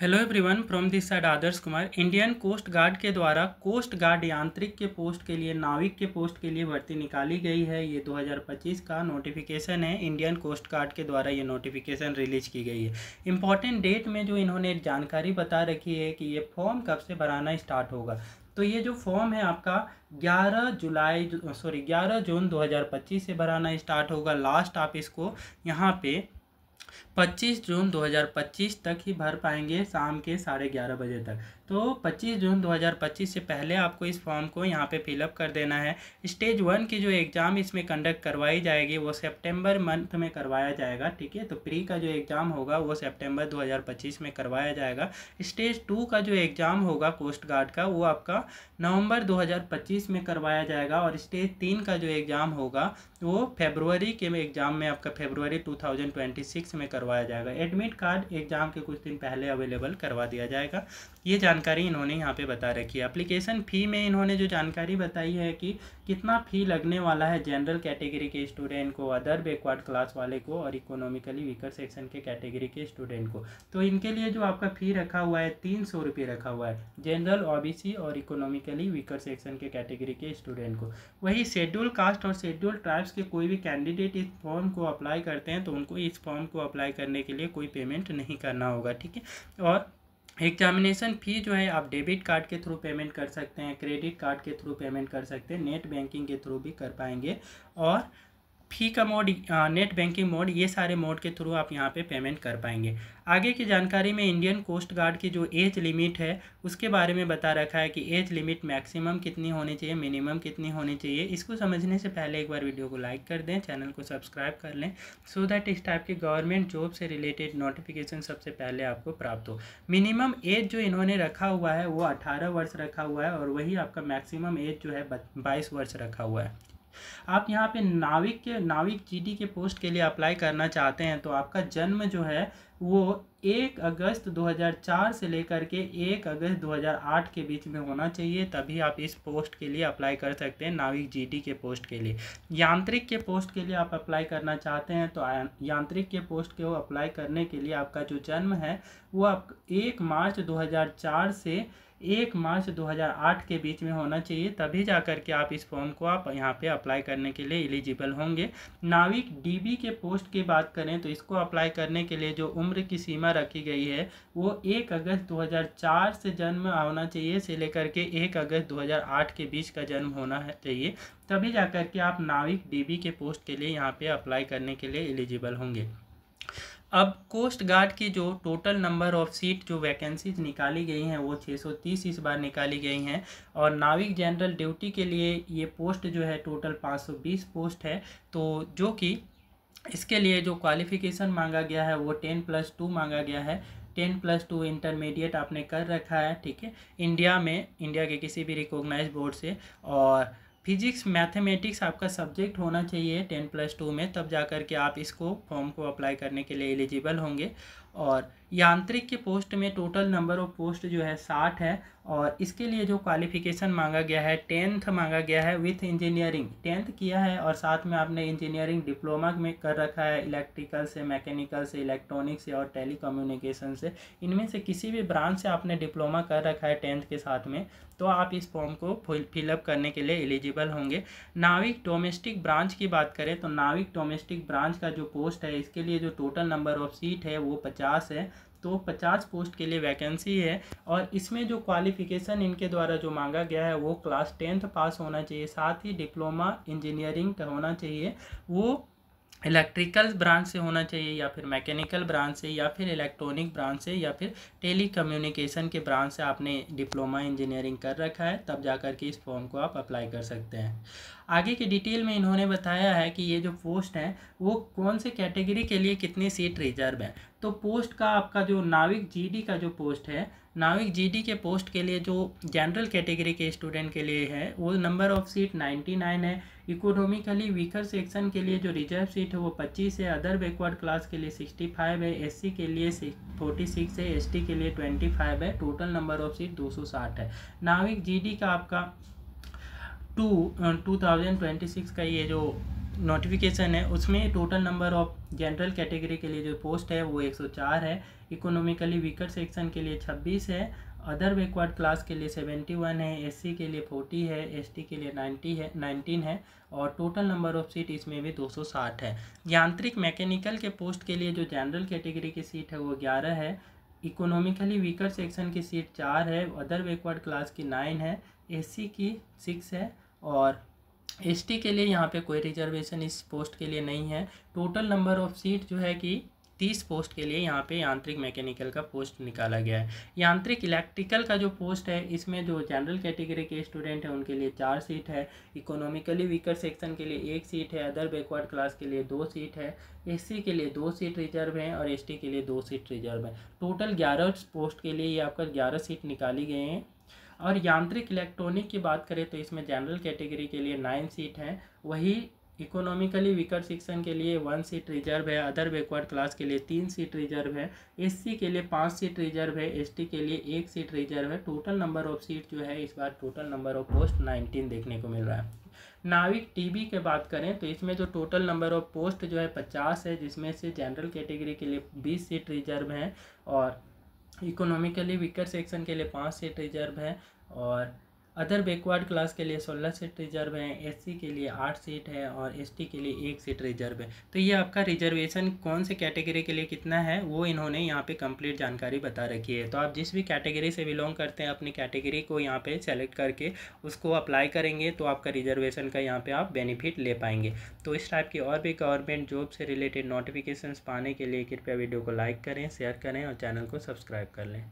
Hello everyone, from this side Adarsh Kumar. Indian coast guard के द्वारा coast guard यांत्रिक के पोस्ट के लिए, नाविक के पोस्ट के लिए भर्ती निकाली गई है। ये 2025 का नोटिफिकेशन है। इंडियन कोस्ट गार्ड के द्वारा ये नोटिफिकेशन रिलीज की गई है। इंपॉर्टेंट डेट में जो इन्होंने जानकारी बता रखी है कि ये फॉर्म कब से भराना स्टार्ट होगा। तो ये जो फॉर्म है आपका 11 जून 2025 से भराना स्टार्ट होगा। लास्ट आप इसको यहाँ पे 25 जून 2025 तक ही भर पाएंगे, शाम के 11:30 बजे तक। तो 25 जून 2025 से पहले आपको इस फॉर्म को यहाँ पे फिलअप कर देना है। स्टेज 1 की जो एग्ज़ाम इसमें कंडक्ट करवाई जाएगी वो सितंबर मंथ में करवाया जाएगा, ठीक है। तो प्री का जो एग्ज़ाम होगा वो सितंबर 2025 में करवाया जाएगा। स्टेज 2 का जो एग्ज़ाम होगा कोस्ट गार्ड का वो आपका नवंबर 2025 में करवाया जाएगा। और स्टेज 3 का जो एग्ज़ाम होगा वो फरवरी के एग्ज़ाम में आपका फरवरी 2026 में करवाया जाएगा। एडमिट कार्ड एग्ज़ाम के कुछ दिन पहले अवेलेबल करवा दिया जाएगा। ये जानकारी इन्होंने यहाँ पे बता रखी है। एप्लीकेशन फ़ी में इन्होंने जो जानकारी बताई है कि कितना फ़ी लगने वाला है जनरल कैटेगरी के स्टूडेंट को, अदर बैकवर्ड क्लास वाले को और इकोनॉमिकली वीकर सेक्शन के कैटेगरी के स्टूडेंट को। तो इनके लिए जो आपका फ़ी रखा हुआ है 300 रुपये रखा हुआ है, जनरल, ओबीसी और इकोनॉमिकली वीकर सेक्शन के कैटेगरी के स्टूडेंट को। वही शेड्यूल कास्ट और शेड्यूल ट्राइब्स के कोई भी कैंडिडेट इस फॉर्म को अप्लाई करते हैं तो उनको इस फॉर्म को अप्लाई करने के लिए कोई पेमेंट नहीं करना होगा, ठीक है। और एग्जामिनेशन फ़ी जो है आप डेबिट कार्ड के थ्रू पेमेंट कर सकते हैं, क्रेडिट कार्ड के थ्रू पेमेंट कर सकते हैं, नेट बैंकिंग के थ्रू भी कर पाएंगे। और फ़ी का मोड, नेट बैंकिंग मोड, ये सारे मोड के थ्रू आप यहाँ पे पेमेंट कर पाएंगे। आगे की जानकारी में इंडियन कोस्ट गार्ड की जो एज लिमिट है उसके बारे में बता रखा है कि एज लिमिट मैक्सिमम कितनी होनी चाहिए, मिनिमम कितनी होनी चाहिए। इसको समझने से पहले एक बार वीडियो को लाइक कर दें, चैनल को सब्सक्राइब कर लें, सो दैट इस टाइप के गवर्नमेंट जॉब से रिलेटेड नोटिफिकेशन सबसे पहले आपको प्राप्त हो। मिनिमम एज जो इन्होंने रखा हुआ है वो 18 वर्ष रखा हुआ है और वही आपका मैक्सिमम एज जो है 22 वर्ष रखा हुआ है। आप यहाँ पे नाविक जीडी के पोस्ट के लिए अप्लाई करना चाहते हैं तो आपका जन्म जो है वो 1 अगस्त 2004 से लेकर के 1 अगस्त 2008 के बीच में होना चाहिए, तभी आप इस पोस्ट के लिए अप्लाई कर सकते हैं। नाविक जीडी के पोस्ट के लिए, यांत्रिक के पोस्ट के लिए आप अप्लाई करना चाहते हैं तो यांत्रिक के पोस्ट के अप्लाई करने के लिए आपका जो जन्म है वो आप 1 मार्च 2004 से 1 मार्च 2008 के बीच में होना चाहिए, तभी जा कर के आप इस फॉर्म को आप यहाँ पे अप्लाई करने के लिए एलिजिबल होंगे। नाविक डीबी के पोस्ट की बात करें तो इसको अप्लाई करने के लिए जो उम्र की सीमा रखी गई है वो 1 अगस्त 2004 से जन्म होना चाहिए से लेकर के 1 अगस्त 2008 के बीच का जन्म होना चाहिए, तभी जा कर के आप नाविक डीबी के पोस्ट के लिए यहाँ पे अप्लाई करने के लिए एलिजिबल होंगे। अब कोस्ट गार्ड की जो टोटल नंबर ऑफ सीट जो वैकेंसीज निकाली गई हैं वो 630 इस बार निकाली गई हैं। और नाविक जनरल ड्यूटी के लिए ये पोस्ट जो है टोटल 520 पोस्ट है। तो जो कि इसके लिए जो क्वालिफ़िकेशन मांगा गया है वो 10+2 मांगा गया है। 10+2 इंटरमीडिएट आपने कर रखा है, ठीक है, इंडिया के किसी भी रिकॉग्नाइज बोर्ड से। और फिजिक्स मैथमेटिक्स आपका सब्जेक्ट होना चाहिए 10+2 में, तब जा कर के आप इसको फॉर्म को अप्लाई करने के लिए एलिजिबल होंगे। और यांत्रिक के पोस्ट में टोटल नंबर ऑफ पोस्ट जो है 60 है। और इसके लिए जो क्वालिफ़िकेशन मांगा गया है 10th मांगा गया है विथ इंजीनियरिंग, 10th किया है और साथ में आपने इंजीनियरिंग डिप्लोमा में कर रखा है, इलेक्ट्रिकल से, मैकेनिकल से, इलेक्ट्रॉनिक्स से और टेलीकम्युनिकेशन से, इनमें से किसी भी ब्रांच से आपने डिप्लोमा कर रखा है 10th के साथ में, तो आप इस फॉर्म को फिलअप करने के लिए एलिजिबल होंगे। नाविक डोमेस्टिक ब्रांच की बात करें तो नाविक डोमेस्टिक ब्रांच का जो पोस्ट है इसके लिए जो टोटल नंबर ऑफ सीट है वो 50 है। तो 50 पोस्ट के लिए वैकेंसी है। और इसमें जो क्वालिफ़िकेशन इनके द्वारा जो मांगा गया है वो क्लास 10th पास होना चाहिए, साथ ही डिप्लोमा इंजीनियरिंग का होना चाहिए, वो इलेक्ट्रिकल ब्रांच से होना चाहिए या फिर मैकेनिकल ब्रांच से या फिर इलेक्ट्रॉनिक ब्रांच से या फिर टेली कम्युनिकेशन के ब्रांच से आपने डिप्लोमा इंजीनियरिंग कर रखा है, तब जा कर के इस फॉर्म को आप अप्लाई कर सकते हैं। आगे की डिटेल में इन्होंने बताया है कि ये जो पोस्ट हैं वो कौन से कैटेगरी के लिए कितनी सीट रिजर्व है। तो पोस्ट का आपका जो नाविक जीडी का जो पोस्ट है, नाविक जीडी के पोस्ट के लिए जो जनरल कैटेगरी के स्टूडेंट के लिए है वो नंबर ऑफ सीट 99 है। इकोनॉमिकली वीकर सेक्शन के लिए जो रिजर्व सीट है वो 25 है, अदर बैकवर्ड क्लास के लिए 65 है, एससी के लिए 46 है, एसटी के लिए 25 है। टोटल नंबर ऑफ सीट 260 है। नाविक जीडी का आपका 2026 का ये जो नोटिफिकेशन है उसमें total number of general category के लिए जो पोस्ट है वो 104 है, इकोनॉमिकली वीकर सेक्शन के लिए 26 है, अदर बैकवर्ड क्लास के लिए 71 है, एससी के लिए 40 है, एसटी के लिए 19 है और टोटल नंबर ऑफ सीट इसमें भी 260 है। यांत्रिक मैकेनिकल के पोस्ट के लिए जो जनरल कैटेगरी की सीट है वो 11 है, इकोनॉमिकली वीकर सेक्शन की सीट 4 है, अदर बैकवर्ड क्लास की 9 है, एससी की 6 है और एसटी के लिए यहाँ पे कोई रिजर्वेशन इस पोस्ट के लिए नहीं है। टोटल नंबर ऑफ सीट जो है कि 30 पोस्ट के लिए यहाँ पे यांत्रिक मैकेनिकल का पोस्ट निकाला गया है। यांत्रिक इलेक्ट्रिकल का जो पोस्ट है इसमें जो जनरल कैटेगरी के स्टूडेंट हैं उनके लिए 4 सीट है, इकोनॉमिकली वीकर सेक्शन के लिए 1 सीट है, अदर बैकवर्ड क्लास के लिए 2 सीट है, एससी के लिए 2 सीट रिजर्व है और एसटी के लिए 2 सीट रिजर्व है। टोटल 11 पोस्ट के लिए ये आपका 11 सीट निकाली गए हैं। और यांत्रिक इलेक्ट्रॉनिक की बात करें तो इसमें जनरल कैटेगरी के लिए 9 सीट हैं, वही इकोनॉमिकली वीकर सेक्शन के लिए 1 सीट रिजर्व है, अदर बैकवर्ड क्लास के लिए 3 सीट रिजर्व है, एससी के लिए 5 सीट रिजर्व है, एसटी के लिए 1 सीट रिजर्व है। टोटल नंबर ऑफ सीट जो है इस बार टोटल नंबर ऑफ पोस्ट 19 देखने को मिल रहा है। नाविक टीबी के बात करें तो इसमें जो टोटल नंबर ऑफ पोस्ट जो है 50 है, जिसमें से जनरल कैटेगरी के लिए 20 सीट रिजर्व हैं और इकोनॉमिकली वीकर सेक्शन के लिए 5 सीट रिजर्व है और अदर बैकवर्ड क्लास के लिए 16 सीट रिजर्व है, एससी के लिए 8 सीट है और एसटी के लिए 1 सीट रिजर्व है। तो ये आपका रिजर्वेशन कौन से कैटेगरी के लिए कितना है वो इन्होंने यहाँ पे कंप्लीट जानकारी बता रखी है। तो आप जिस भी कैटेगरी से बिलोंग करते हैं अपनी कैटेगरी को यहाँ पे सेलेक्ट करके उसको अप्लाई करेंगे तो आपका रिजर्वेशन का यहाँ पे आप बेनिफिट ले पाएंगे। तो इस टाइप की और भी गवर्नमेंट जॉब से रिलेटेड नोटिफिकेशंस पाने के लिए कृपया वीडियो को लाइक करें, शेयर करें और चैनल को सब्सक्राइब कर लें।